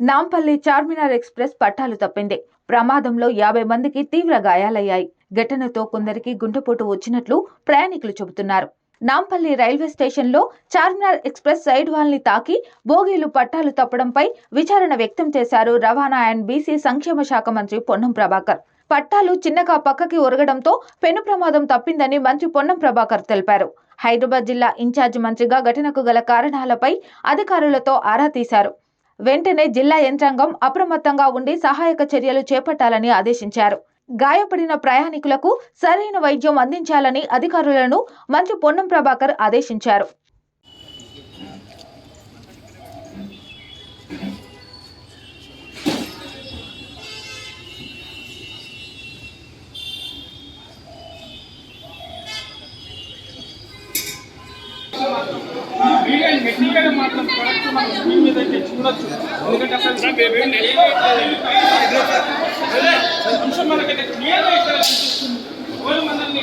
Nampally Charminar express పట్టాలు తప్పింది. ప్రమాదంలో 50 మందికి తీవ్ర గాయాలయ్యాయి. ఘటనతో కొందరికి గుండెపోటు వచ్చినట్లు ప్రయాణికులు చెబుతున్నారు. నాంపల్లి రైల్వే స్టేషన్లో చార్మినార్ ఎక్స్ప్రెస్ సైడ్ వాల్ ని తాకి బోగీలు పట్టాలు తప్పడంపై విచారణ వ్యక్తం చేశారు రవాణా అండ్ బీసీ సంక్షేమ శాఖ మంత్రి పొన్నం ప్రభాకర్. పట్టాలు చిన్నగా పక్కకి ఒరగడంతో పెను ప్రమాదం తప్పిందని మంత్రి పొన్నం ప్రభాకర్ తెలిపారు. హైదరాబాద్ జిల్లా ఇన్ఛార్జి మంత్రిగా ఘటనకు గల కారణాలపై అధికారులతో ఆరా తీశారు. వెంటనే జిల్లా యంత్రాంగం అప్రమత్తంగా ఉండి సహాయక చర్యలు చేపట్టాలని ఆదేశించారు. గాయపడిన ప్రయాణికులకు సరైన వైద్యం అందించాలని అధికారులను మంత్రి పొన్నం ప్రభాకర్ ఆదేశించారు. మాత్రం ప్రొడక్ట్ మనం స్క్రీన్ మీద అయితే చూడొచ్చు. ఎందుకంటే అసలు అంశం మనకైతే క్లియర్గా ఇక్కడ అనిపిస్తుంది. ఎవరు మనల్ని